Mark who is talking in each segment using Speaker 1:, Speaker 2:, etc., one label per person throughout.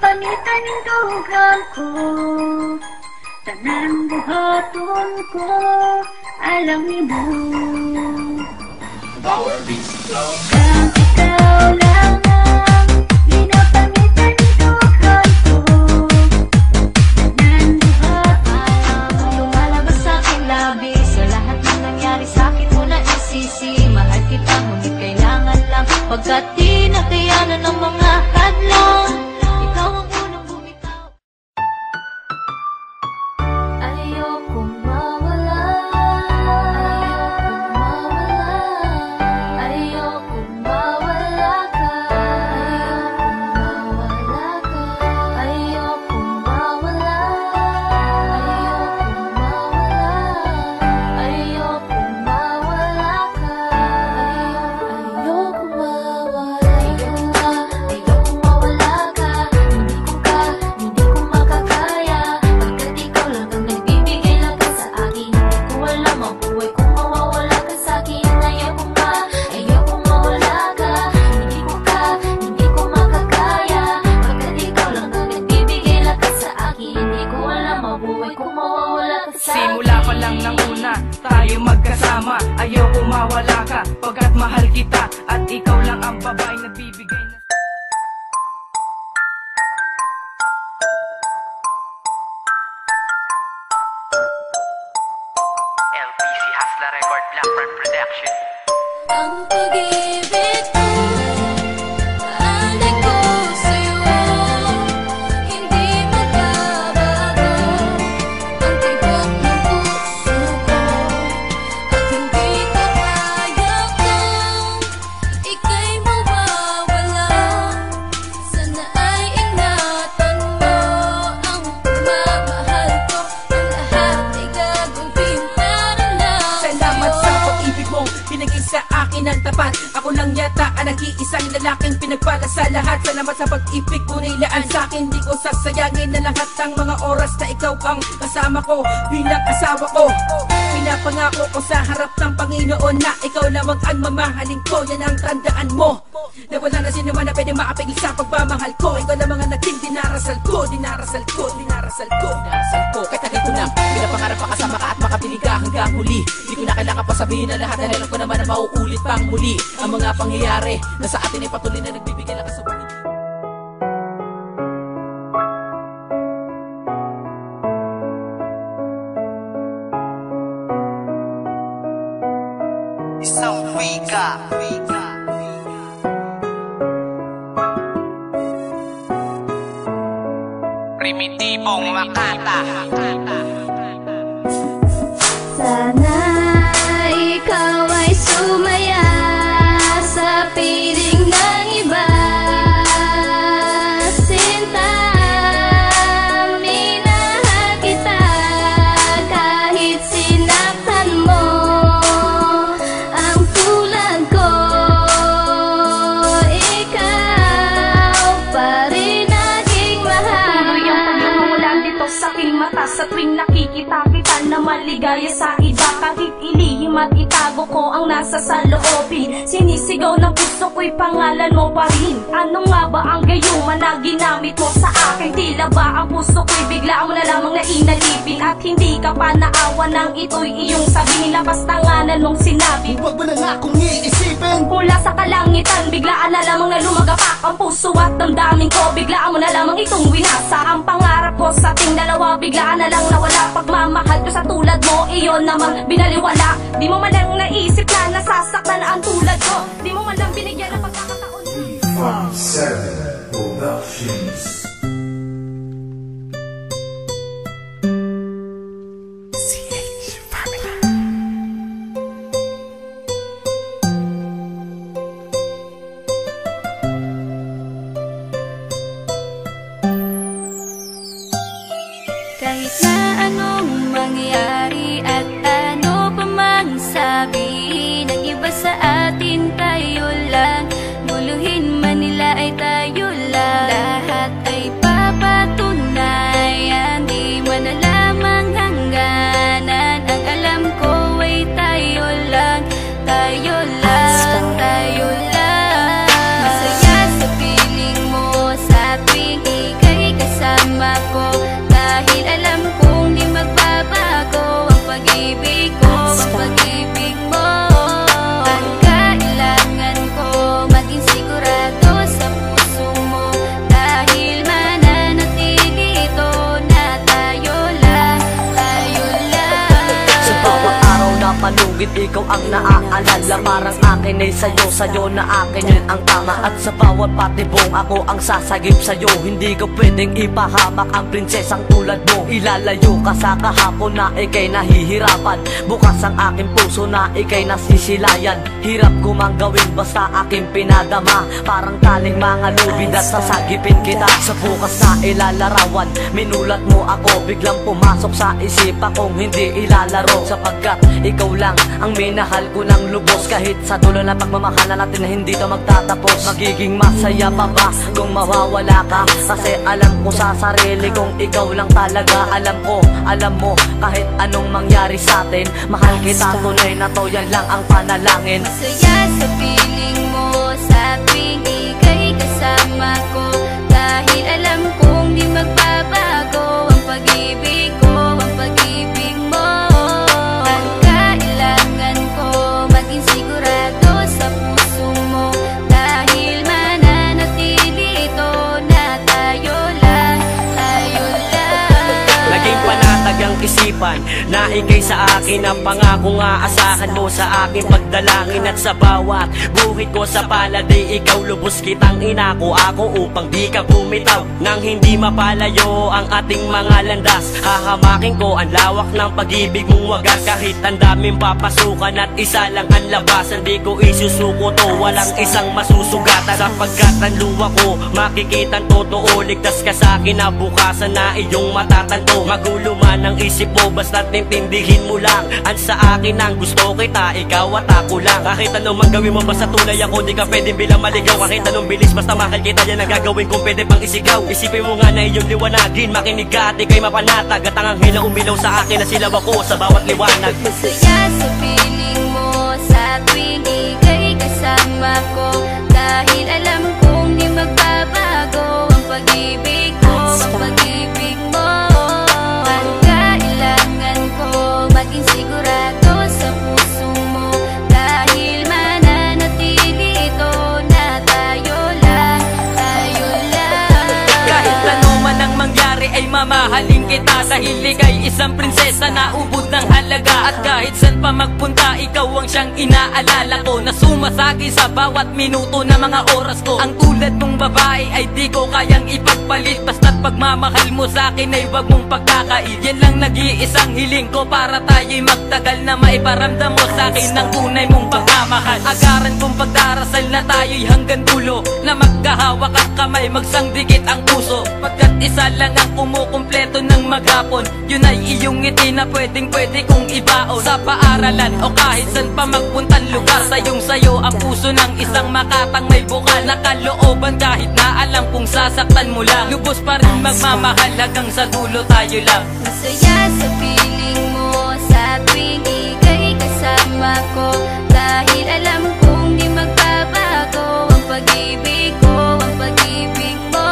Speaker 1: pamitan ng dugang ko. Tanang buhaton ko, alam mo.
Speaker 2: Power Beats Club.
Speaker 1: Kang ikaw lang ang pinapamitan ng dugang ko. Tanang buhaton ko, lumalabas sa aking labi. Sa lahat ng nangyari sa akin mo na isisi. Mahal kita, ngunit kailangan lang pagkat di na kayanan ng mga hadlang. Ikaw ang unang bumitaw. Ayokong mawala, ayokong mawala ka, ayokong mawala, ayokong mawala ka, ayokong mawala ka. Hindi ko makakaya pagkat ikaw lang ang nagbibigay lakas sa akin. Hindi ko alam ang buhay kung mawawala ka sa akin. Ayokong mawala ka. Hindi ko makakaya pagkat ikaw lang ang nagbibigay lakas sa akin. Hindi ko alam ang buhay kung mawawala ka sa akin.
Speaker 3: Simula pa lang ng una, tayo magkasama. Ayoko mawala ka, pagkat mahal kita. At ikaw lang ang babae nagbibigay na LPC Hasla Record, Blackbird Production.
Speaker 1: Ang pag-ibig ko, adik ko sa'yo, hindi magbabago. Ang tibok ng puso ko, at hindi ko kaya kung ika'y mawawala. Sana ay ingatan mo ang pagmamahal ko. Ang lahat ay gagawin para lang
Speaker 4: Salamat sa
Speaker 1: sa'yo.
Speaker 4: pag-ibig mo, pinagay sa akin ang tapat. Ako lang yata ang nag-iisang lalaking pinagpala sa lahat. Salamat sa pag-ibig mo na ilaan sa akin. Di ko sasayangin na lahat ng mga oras na ikaw ang kasama ko bilang asawa ko. Pinapangako ko sa harap ng Panginoon na ikaw lamang ang mamahalin ko. Yan ang tandaan mo, na wala na sino man na pwede makapigil sa pagmamahal ko. Ikaw lamang ang naging dinarasal ko, dinarasal ko, dinarasal ko, dinarasal ko. Kahit nandito na, pinapangarap pa kasama ka at makapiling ka hanggang huli. Di ko na kailangan pa sabihin na lahat, dahil alam ko naman na mauulit pang muli ang mga pangyayari na sa atin ay patuloy na nagbibigay lakas sa buhay.
Speaker 2: Isang wika. Primitibong Makata.
Speaker 1: Sana ikaw ay sumaya sa piling ng iba. Sinta, minahal kita kahit sinaktan mo. Ang tulad ko, ikaw pa rin naging mahal.
Speaker 5: Tuloy ang pagmamawala dito sa aking mata sa tuwing nakikita kita na maligaya sa iba. Kahit ilihim at itago ko ang nasa saloobin, sinisigaw ng puso ko'y pangalan mo pa rin. Ano nga ba ang gayuma na ginamit mo sa akin? Tila ba ang puso ko'y bigla mo na lamang nainalipin? At hindi ka pa naawa nang ito'y iyong sabihin. Labas tanganan mong sinabi,
Speaker 2: Huwag mo na nga akong iisipin.
Speaker 5: mula sa kalangitan, biglaan na lamang na lumagapak ang puso at damdamin ko. Biglaan mo na lamang itong winasa ang pangarap ko sa ating dalawa. Biglaan na lang nawala pagmamahal ko sa tulad mo. Iyon naman binaliwala. Di mo man lang naisip na nasasaktan na ang tulad ko. Di mo man lang binigyan ng pagkakataon.
Speaker 6: From 7 Productions.
Speaker 1: Kahit na anong mangyari at ano pa mang sabihin ng iba sa atin, tayo lang. Guluhin man nila ay tayo lang. Lahat ay ko ang pag-ibig mo. Ang kailangan ko maging sigurado sa puso mo, dahil mananatili ito na tayo lang, tayo lang.
Speaker 7: Sa bawat araw na palugit, ikaw ang naaalala. Parang akin ay sa'yo, sa'yo na akin yun ang tama. At sa bawat patibong, ako ang sasagip sa'yo. Hindi ko pwedeng ipahamak ang prinsesang tulad mo. Ilalayo ka sa kahapon na ikay nahihirapan. Bukas ang aking puso na ikay nasisilayan. Hirap ko mang gawin basta aking pinadama. Parang taling mga lubid at sasagipin kita. Sa bukas na ilalarawan, minulat mo ako. Biglang pumasok sa isipa kong hindi ilalaro. Sapagkat ikaw lang ang minahal ko ng lubos. Kahit sa dulo na pagmamahalan natin na hindi to magtatapos. Magiging masaya pa ba kung mawawala ka? Kasi alam ko sa sarili kong ikaw lang talaga. Alam ko, alam mo, kahit anong mangyari sa atin, mahal kita tunay na to, yan lang ang panalangin.
Speaker 1: Masaya sa piling mo sa tuwing ika'y kasama ko, dahil alam kong di magbabago ang pag-ibig ko, ang pag-ibig mo. Ang kailangan ko maging sigurado sa puso mo, dahil mananatili ito na tayo lang, tayo lang.
Speaker 8: Naging panatag ang isipan na ikay sa akin ang pangako nga asahan mo sa aking pagdalangin. At sa bawat buhit ko sa palad ay ikaw lubos kitang inako ako upang di ka bumitaw nang hindi mapalayo ang ating mga landas. Hahamakin ko ang lawak ng pag-ibig mong wagas. Kahit ang daming papasukan at isa lang ang labasan, di ko isusuko to, walang isang masusugatan. Sapagkat ang luwa ko makikitang totoo, ligtas ka sa akin na bukasan na iyong matatanto. Magulo man ang isip mo, basta't intindihin mo lang ang sa akin ang gusto kita, ikaw at ako lang. Kahit anong mang gawin mo basta tunay ako, di ka pwedeng bilang maligaw. Kahit anong bilis basta mahal kita, yan ang gagawin kung pwede pang isigaw. Isipin mo nga na iyong liwanagin, makinig ka at ikay mapanatag. At ang anghel na umilaw sa akin na silaw ako sa bawat liwanag.
Speaker 1: Masaya sa piling mo sa tuwing ika'y kasama ko, dahil alam kong di magbabago ang pag-ibig ko, ang pag-ibig mo. Ang kailangan ko maging sigurado sa puso mo, dahil mananatili ito na tayo lang, tayo lang.
Speaker 4: Kahit ano man ang mangyari ay mamahalin kita, dahil ika'y isang prinsesa na ubod ng halaga. At kahit saan pa magpunta, ikaw ang siyang inaalala ko, na sumasagi sa bawat minuto na mga oras ko. Ang tulad mong babae ay di ko kayang ipagpalit, basta't pagmamahal mo sa akin ay wag mong pagkakait. Yan lang nag-iisang hiling ko para tayo'y magtagal, na maiparamdam mo sa akin ng tunay mong pagmamahal. Agaran kong pagdarasal na tayo'y hanggang dulo, na magkahawak ang kamay, magsangdikit ang puso. Pagkat isa lang ang kumukumpleto ng maghapon, yun ay iyong ngiti na pwedeng pwede kong ibaon. Sa paaralan o kahit saan pa magpuntang lugar, sayong sayo ang puso ng isang makatang may bukal na kalooban. Kahit na alam kung sasaktan mo lang, lubos pa rin magmamahal hanggang sa dulo tayo lang.
Speaker 1: Masaya sa piling mo sa tuwing ika'y kasama ko, dahil alam kong di magbabago ang pag-ibig ko, ang pag-ibig mo.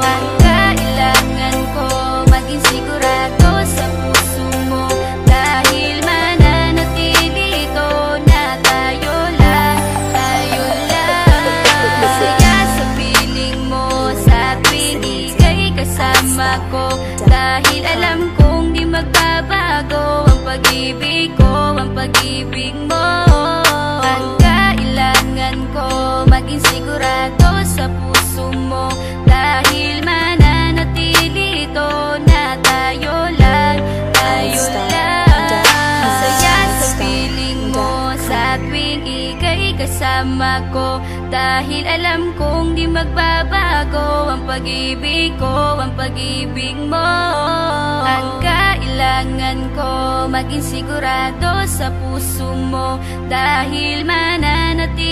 Speaker 1: Ang kailangan ko maging sigurado sa puso mo, dahil mananatili ito na tayo lang, tayo lang. Masaya sa piling mo sa tuwing ika'y kasama ko, dahil alam kong di magbabago ang pag-ibig ko, ang pag-ibig mo. Ang kailangan ko maging sigurado sa puso mo, dahil mananatili ito na tayo lang, tayo lang. Masaya sa piling mo sa tuwing ika'y kasama ko, dahil alam kong di magbabago ang pag-ibig ko, ang pag-ibig mo. Ang kailangan ko maging sigurado sa puso mo, dahil mananatili